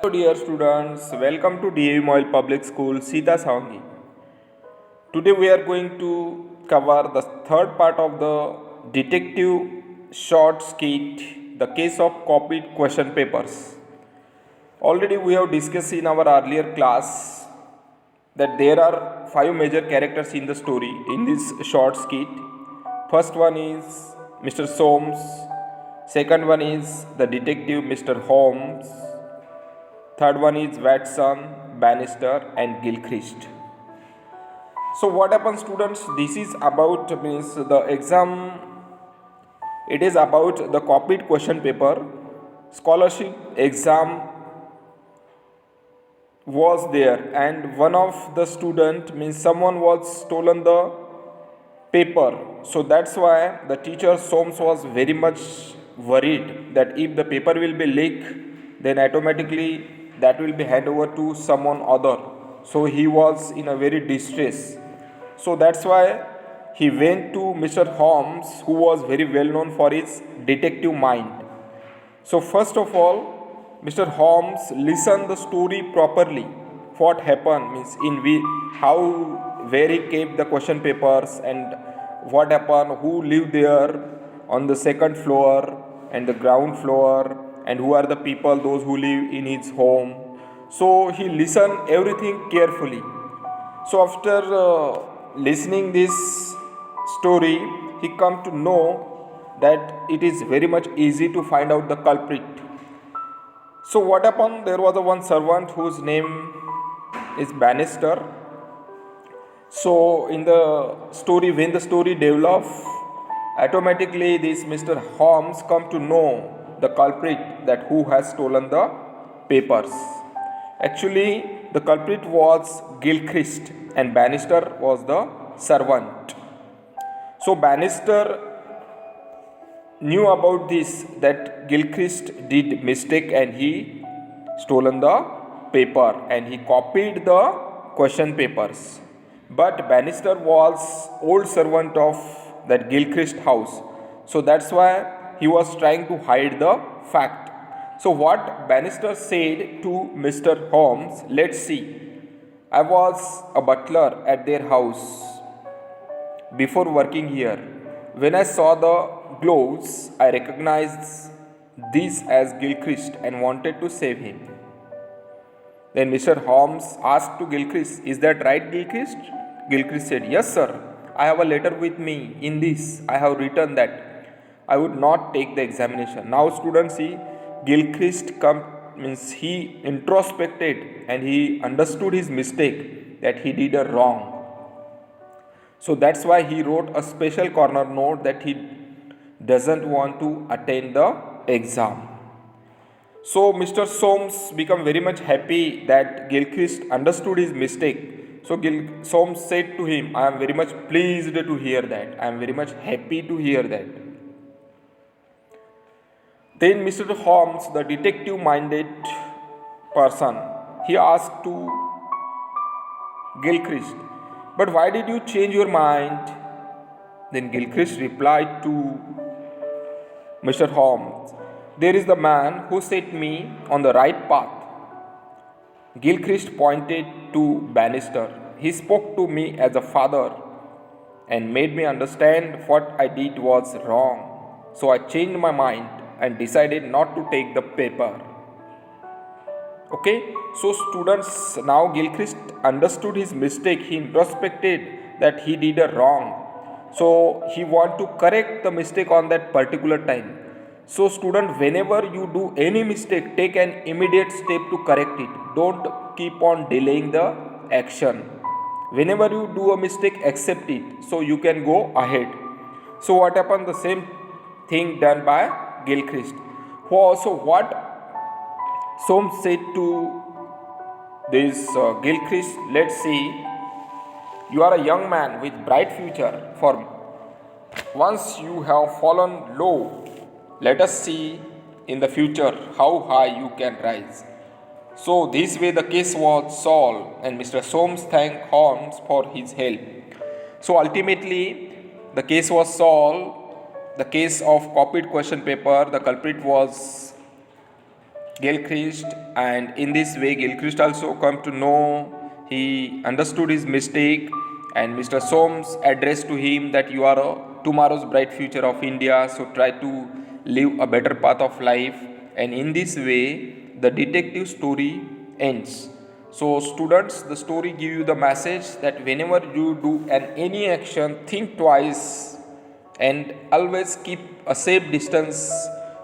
Hello dear students, welcome to DAV Moil Public School, Sita Sawangi. Today we are going to cover the third part of the detective short skit, the case of copied question papers. Already we have discussed in our earlier class that there are five major characters in the story in this short skit. First one is Mr. Soames, second one is the detective Mr. Holmes, third one is Watson, Bannister, and Gilchrist. So what happens, students? This is about means the exam. It is about the copied question paper. Scholarship exam was there, and one of the student means someone was stolen the paper. So that's why the teacher Soames was very much worried that if the paper will be leaked, then automatically that will be handed over to someone other. So he was in a very distress. So that's why he went to Mr. Holmes, who was very well known for his detective mind. So first of all, Mr. Holmes listened the story properly. What happened means how where he kept the question papers and what happened, who lived there on the second floor and the ground floor, and who are the people those who live in his home. So he listened everything carefully. So after listening this story, he come to know that it is very much easy to find out the culprit. So what happened? There was a one servant whose name is Bannister. So in the story, when the story develops, automatically this Mr. Holmes come to know the culprit, that who has stolen the papers. Actually, the culprit was Gilchrist and Bannister was the servant. So Bannister knew about this, that Gilchrist did mistake and he stolen the paper and he copied the question papers. But Bannister was old servant of that Gilchrist house. So that's why he was trying to hide the fact. So what Bannister said to Mr. Holmes, let's see. I was a butler at their house before working here. When I saw the gloves, I recognized this as Gilchrist and wanted to save him. Then Mr. Holmes asked to Gilchrist, is that right, Gilchrist? Gilchrist said, yes, sir. I have a letter with me. In this, I have written that I would not take the examination. Now, students, see, Gilchrist means he introspected and he understood his mistake, that he did a wrong. So that's why he wrote a special corner note that he doesn't want to attend the exam. So Mr. Soames became very much happy that Gilchrist understood his mistake. So Soames said to him, I am very much pleased to hear that. I am very much happy to hear that. Then Mr. Holmes, the detective-minded person, he asked to Gilchrist, but why did you change your mind? Then Gilchrist replied to Mr. Holmes, there is the man who set me on the right path. Gilchrist pointed to Bannister. He spoke to me as a father and made me understand what I did was wrong. So I changed my mind and decided not to take the paper. Okay, so students, now Gilchrist understood his mistake. He introspected that he did a wrong. So he want to correct the mistake on that particular time. So student, whenever you do any mistake, take an immediate step to correct it. Don't keep on delaying the action. Whenever you do a mistake, accept it so you can go ahead. So what happened? The same thing done by Gilchrist. So what Soames said to this Gilchrist, let's see, you are a young man with bright future. For once you have fallen low, let us see in the future how high you can rise. So this way the case was solved and Mr. Soames thanked Holmes for his help. So ultimately the case was solved. The case of copied question paper, the culprit was Gilchrist, and in this way, Gilchrist also come to know, he understood his mistake, and Mr. Soames addressed to him that you are tomorrow's bright future of India, so try to live a better path of life. And in this way, the detective story ends. So, students, the story give you the message that whenever you do any action, think twice and always keep a safe distance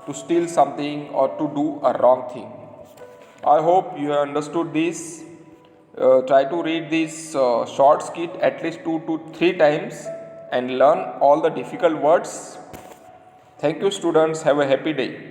to steal something or to do a wrong thing. I hope you have understood this. Try to read this short skit at least 2 to 3 times and learn all the difficult words. Thank you, students. Have a happy day.